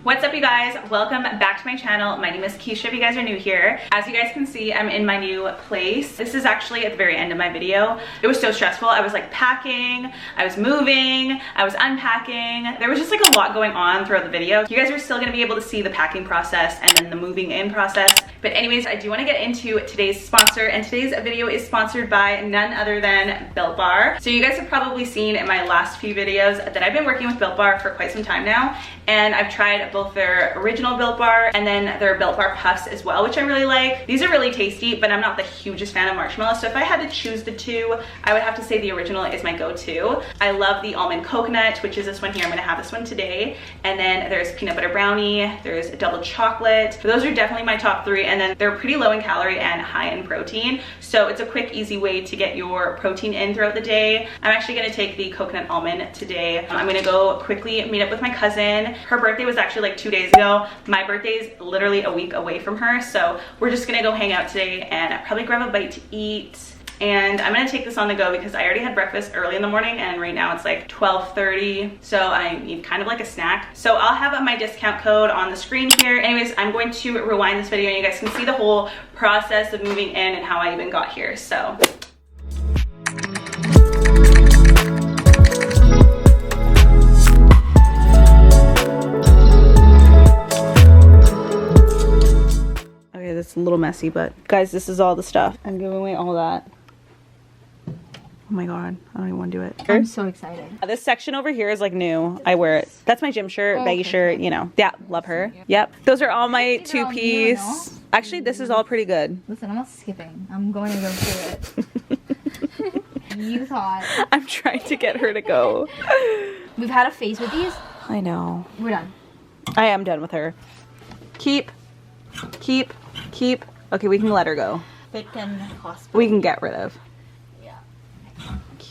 What's up, you guys? Welcome back to my channel. My name is Kisha if you guys are new here. As you guys can see, I'm in my new place. This is actually at the very end of my video. It was so stressful. I was like packing, I was moving, I was unpacking. There was just like a lot going on throughout the video. You guys are still gonna be able to see the packing process and then the moving in process. But anyways, I do want to get into today's sponsor, and today's video is sponsored by none other than Built Bar. So you guys have probably seen in my last few videos that I've been working with Built Bar for quite some time now, and I've tried both their original Built Bar and then their Built Bar Puffs as well, which I really like. These are really tasty, but I'm not the hugest fan of marshmallows, so if I had to choose the two, I would have to say the original is my go-to. I love the almond coconut, which is this one here. I'm gonna have this one today. And then there's peanut butter brownie, there's double chocolate. Those are definitely my top three, and then they're pretty low in calorie and high in protein, so it's a quick, easy way to get your protein in throughout the day. I'm actually gonna take the coconut almond today. I'm gonna go quickly meet up with my cousin. Her birthday was actually like 2 days ago. My birthday's literally a week away from her, so we're just gonna go hang out today and probably grab a bite to eat. And I'm gonna take this on the go because I already had breakfast early in the morning, and right now it's like 12:30, so I need kind of like a snack. So I'll have my discount code on the screen here. Anyways, I'm going to rewind this video and you guys can see the whole process of moving in and how I even got here. So okay, that's a little messy, but guys, this is all the stuff. I'm giving away all that. Oh my god, I don't even want to do it. I'm so excited. This section over here is like new. I wear it. That's my gym shirt, baggy shirt, you know. Yeah, love her. Yep. Those are all my two-piece. Actually, this is all pretty good. Listen, I'm not skipping. I'm going to go through it. You thought. I'm trying to get her to go. We've had a phase with these. I know. We're done. I am done with her. Keep. Okay, we can let her go. We can get rid of.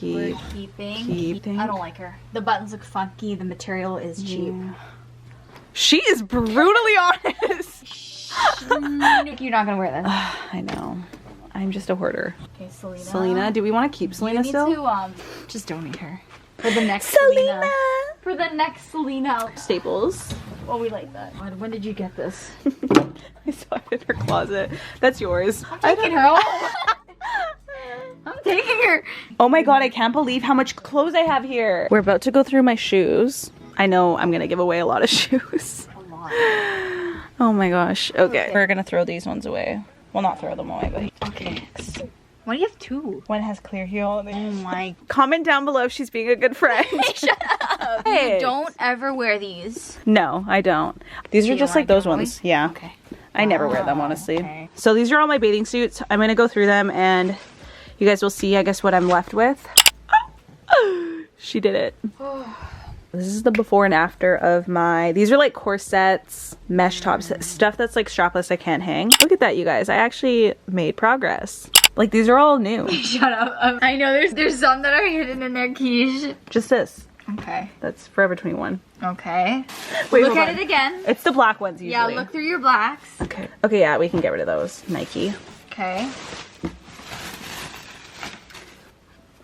We're keeping. I don't like her. The buttons look funky. The material is cheap. Yeah. She is brutally honest. You're not gonna wear this. I know. I'm just a hoarder. Okay, Selena. Selena, do we want to keep Selena still? You need to just donate her for the next Selena. For the next Selena. Staples. Oh, we like that. When did you get this? I saw it in her closet. That's yours. I'm taking her. I'm taking her. Oh my god, I can't believe how much clothes I have here. We're about to go through my shoes. I know I'm gonna give away a lot of shoes. A lot. Oh my gosh. Okay. We're gonna throw these ones away. Well, not throw them away, but okay. Why do you have two? One has clear heel. Oh my. Comment down below if she's being a good friend. Shut up. Hey. You don't ever wear these. No, I don't. These are just like those ones. Yeah. Okay. I never wear them, honestly. Okay. So these are all my bathing suits. I'm gonna go through them and you guys will see, I guess, what I'm left with. She did it. This is the before and after of my, these are like corsets, mesh tops, stuff that's like strapless I can't hang. Look at that, you guys. I actually made progress. Like, these are all new. Shut up. I know there's some that are hidden in there, Kish. Just this. Okay. That's Forever 21. Okay. Wait, look at it again. It's the black ones usually. Yeah, look through your blacks. Okay. Okay, yeah, we can get rid of those. Nike. Okay.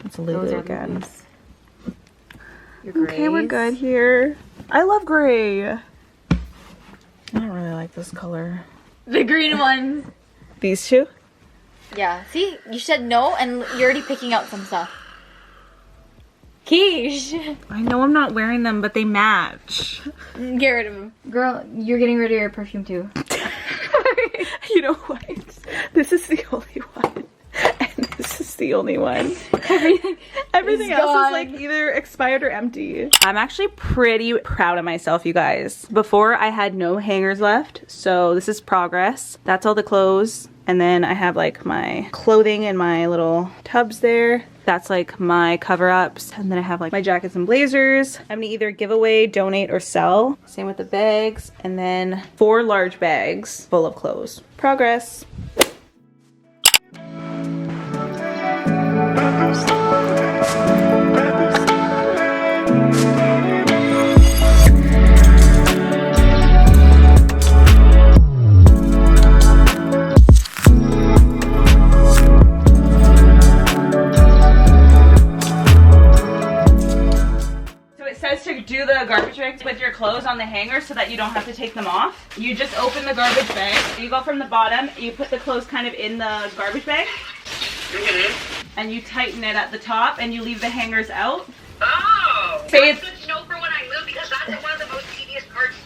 Let's leave it again. Okay, we're good here. I love gray. I don't really like this color. The green ones. These two? Yeah. See, you said no, and you're already picking out some stuff. Quiche. I know I'm not wearing them, but they match. Get rid of them. Girl, you're getting rid of your perfume too. You know what? This is the only one. And this is the only one. Everything else is like either expired or empty. I'm actually pretty proud of myself, you guys. Before I had no hangers left, so this is progress. That's all the clothes. And then I have like my clothing in my little tubs there. That's like my cover-ups. And then I have like my jackets and blazers. I'm gonna either give away, donate, or sell. Same with the bags. And then 4 large bags full of clothes. Progress. on the hanger so that you don't have to take them off. You just open the garbage bag. You go from the bottom, you put the clothes kind of in the garbage bag. And you tighten it at the top and you leave the hangers out. Oh! Say it's good to know for when I move because that's one of the most tedious parts.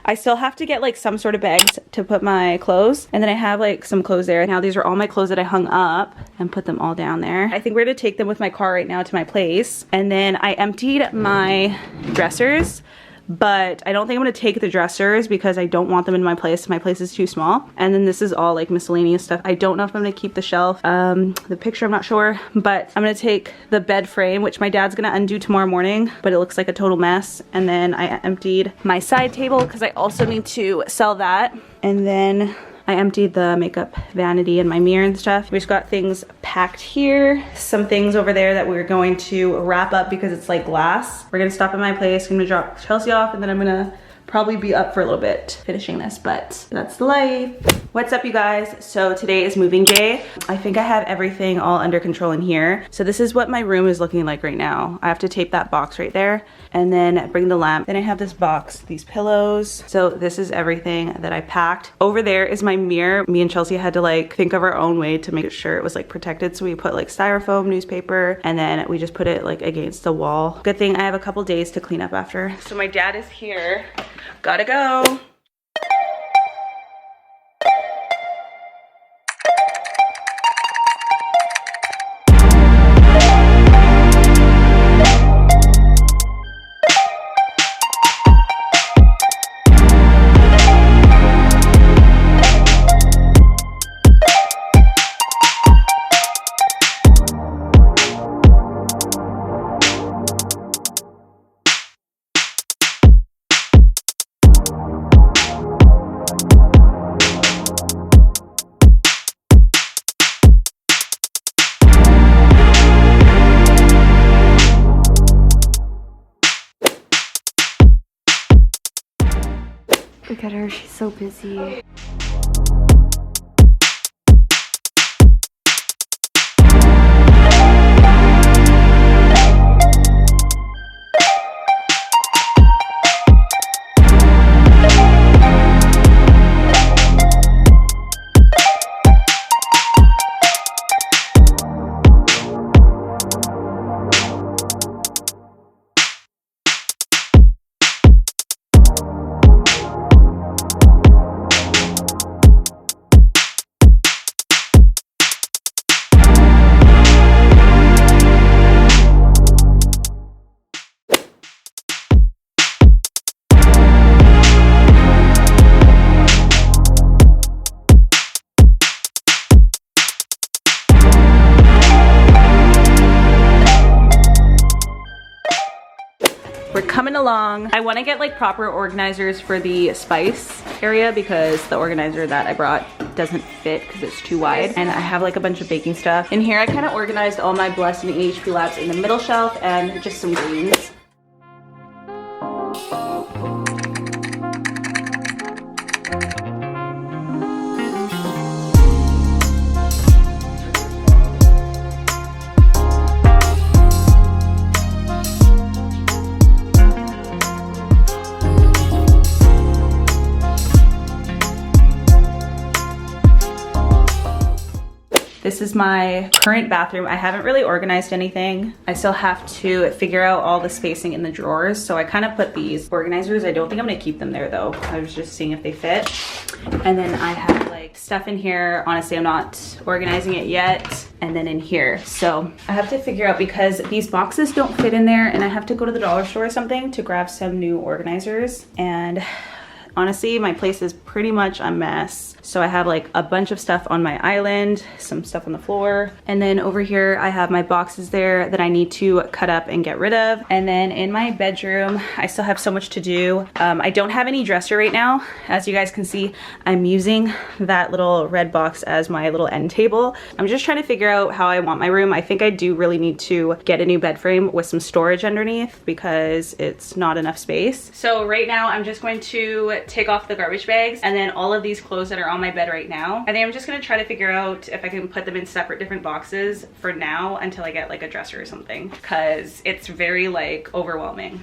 I still have to get like some sort of bags to put my clothes, and then I have like some clothes there. Now these are all my clothes that I hung up and put them all down there. I think we're gonna take them with my car right now to my place. And then I emptied my dressers, but I don't think I'm gonna take the dressers because I don't want them in my place. My place is too small. And then this is all like miscellaneous stuff. I don't know if I'm gonna keep the shelf, the picture I'm not sure, but I'm gonna take the bed frame, which my dad's gonna undo tomorrow morning, but it looks like a total mess. And then I emptied my side table because I also need to sell that. And then I emptied the makeup vanity and my mirror and stuff. We just got things packed here. Some things over there that we're going to wrap up because it's like glass. We're gonna stop at my place, I'm gonna drop Chelsea off, and then I'm gonna probably be up for a little bit finishing this, but that's the life. What's up, you guys? So today is moving day. I think I have everything all under control in here. So this is what my room is looking like right now. I have to tape that box right there and then bring the lamp. Then I have this box, these pillows. So this is everything that I packed. Over there is my mirror. Me and Chelsea had to like think of our own way to make sure it was like protected. So we put like styrofoam, newspaper, and then we just put it like against the wall. Good thing I have a couple days to clean up after. So my dad is here. Gotta go. Look at her, she's so busy. We're coming along. I want to get like proper organizers for the spice area because the organizer that I brought doesn't fit because it's too wide. And I have like a bunch of baking stuff. In here I kind of organized all my Blessed and EHPLabs in the middle shelf and just some greens. This is my current bathroom. I haven't really organized anything. I still have to figure out all the spacing in the drawers. So I kind of put these organizers. I don't think I'm gonna keep them there though. I was just seeing if they fit. And then I have like stuff in here. Honestly, I'm not organizing it yet. And then in here. So I have to figure out, because these boxes don't fit in there, and I have to go to the dollar store or something to grab some new organizers. And honestly, my place is pretty much a mess. So I have like a bunch of stuff on my island, some stuff on the floor. And then over here, I have my boxes there that I need to cut up and get rid of. And then in my bedroom, I still have so much to do. I don't have any dresser right now. As you guys can see, I'm using that little red box as my little end table. I'm just trying to figure out how I want my room. I think I do really need to get a new bed frame with some storage underneath because it's not enough space. So right now, I'm just going to take off the garbage bags, and then all of these clothes that are on my bed right now. I think I'm just gonna try to figure out if I can put them in separate different boxes for now until I get like a dresser or something, because it's very like overwhelming.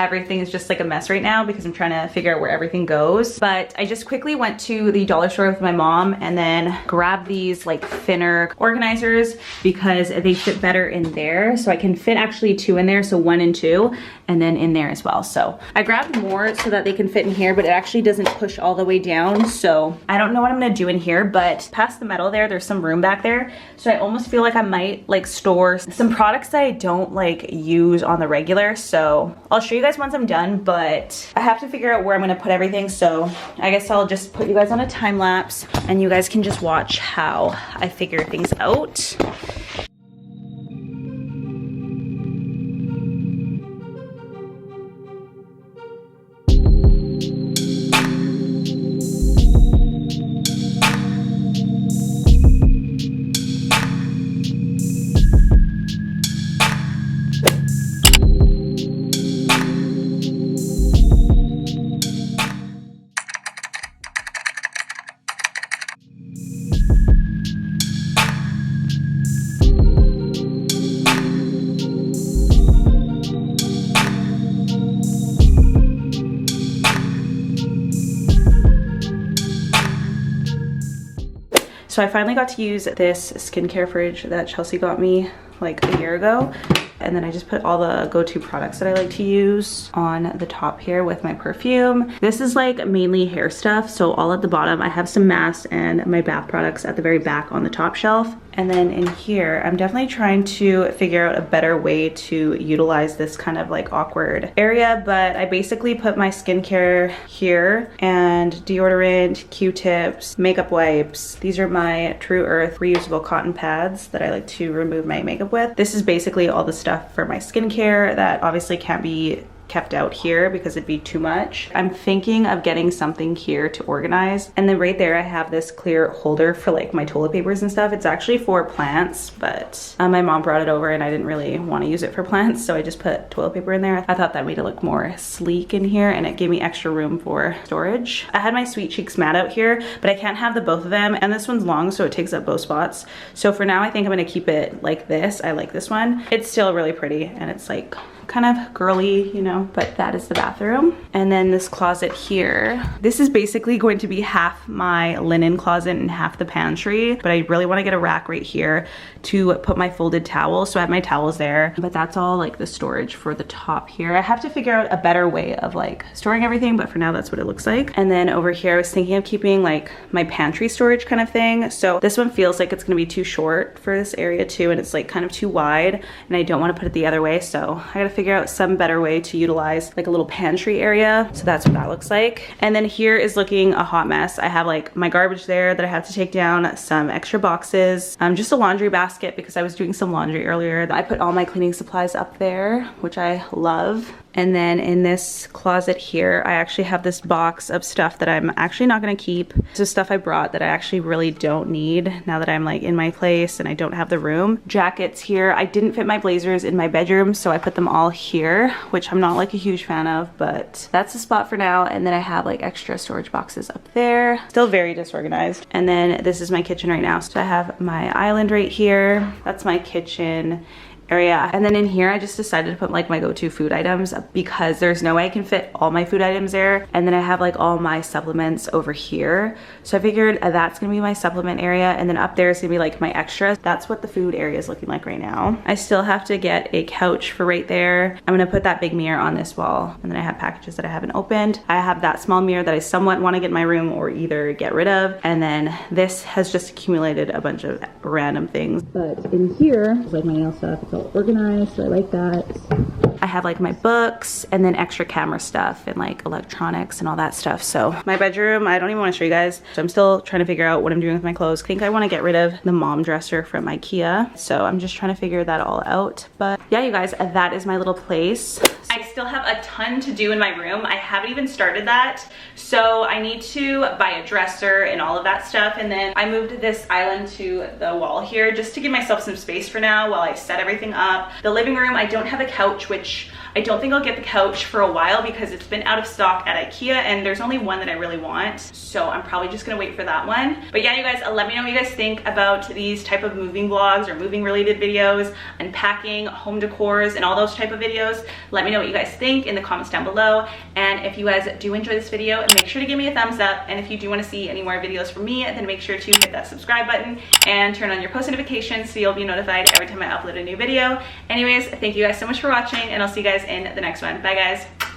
Everything is just like a mess right now because I'm trying to figure out where everything goes. But I just quickly went to the dollar store with my mom and then grabbed these like thinner organizers because they fit better in there. So I can fit actually 2 in there, so 1 and 2, and then in there as well. So I grabbed more so that they can fit in here, but it actually doesn't push all the way down. So I don't know what I'm gonna do in here, but past the metal there's some room back there. So I almost feel like I might like store some products that I don't like use on the regular. So I'll show you guys once I'm done, but I have to figure out where I'm gonna put everything. So I guess I'll just put you guys on a time lapse and you guys can just watch how I figure things out. So I finally got to use this skincare fridge that Chelsea got me like a year ago. And then I just put all the go-to products that I like to use on the top here with my perfume. This is like mainly hair stuff. So all at the bottom, I have some masks and my bath products at the very back on the top shelf. And then in here, I'm definitely trying to figure out a better way to utilize this kind of like awkward area. But I basically put my skincare here and deodorant, Q-tips, makeup wipes. These are my True Earth reusable cotton pads that I like to remove my makeup with. This is basically all the stuff for my skincare that obviously can't be kept out here because it'd be too much. I'm thinking of getting something here to organize. And then right there I have this clear holder for like my toilet papers and stuff. It's actually for plants, but my mom brought it over and I didn't really want to use it for plants, so I just put toilet paper in there. I thought that made it look more sleek in here and it gave me extra room for storage. I had my Sweet Cheeks mat out here, but I can't have the both of them, and this one's long so it takes up both spots. So for now I think I'm gonna keep it like this. I like this one. It's still really pretty and it's like kind of girly, you know. know, but that is the bathroom. And then this closet here, this is basically going to be half my linen closet and half the pantry, but I really want to get a rack right here to put my folded towels. So I have my towels there, but that's all like the storage for the top here. I have to figure out a better way of like storing everything, but for now that's what it looks like. And then over here, I was thinking of keeping like my pantry storage kind of thing. So this one feels like it's gonna be too short for this area too, and it's like kind of too wide, and I don't want to put it the other way. So I gotta figure out some better way to utilize like a little pantry area. So that's what that looks like. And then here is looking a hot mess. I have like my garbage there that I have to take down, some extra boxes, just a laundry basket because I was doing some laundry earlier. I put all my cleaning supplies up there, which I love. And then in this closet here, I actually have this box of stuff that I'm actually not gonna keep. This is stuff I brought that I actually really don't need now that I'm like in my place and I don't have the room. Jackets here, I didn't fit my blazers in my bedroom, so I put them all here, which I'm not like a huge fan of, but that's the spot for now. And then I have like extra storage boxes up there. Still very disorganized. And then this is my kitchen right now. So I have my island right here. That's my kitchen area. And then in here, I just decided to put like my go-to food items because there's no way I can fit all my food items there. And then I have like all my supplements over here. So I figured that's gonna be my supplement area. And then up there is gonna be like my extras. That's what the food area is looking like right now. I still have to get a couch for right there. I'm gonna put that big mirror on this wall. And then I have packages that I haven't opened. I have that small mirror that I somewhat wanna get in my room or either get rid of. And then this has just accumulated a bunch of random things. But in here, like my nail stuff, it's all organized, so I like that. I have like my books and then extra camera stuff and like electronics and all that stuff. So my bedroom, I don't even want to show you guys. So I'm still trying to figure out what I'm doing with my clothes. I think I want to get rid of the mom dresser from IKEA. So I'm just trying to figure that all out. But yeah, you guys, that is my little place. I still have a ton to do in my room. I haven't even started that. So I need to buy a dresser and all of that stuff. And then I moved this island to the wall here just to give myself some space for now while I set everything up. The living room, I don't have a couch, which I don't think I'll get the couch for a while because it's been out of stock at IKEA and there's only one that I really want. So I'm probably just gonna wait for that one. But yeah, you guys, let me know what you guys think about these type of moving vlogs or moving related videos, unpacking, home decors, and all those type of videos. Let me know what you guys think in the comments down below. And if you guys do enjoy this video, make sure to give me a thumbs up. And if you do wanna see any more videos from me, then make sure to hit that subscribe button and turn on your post notifications so you'll be notified every time I upload a new video. Anyways, thank you guys so much for watching and I'll see you guys in the next one. Bye guys.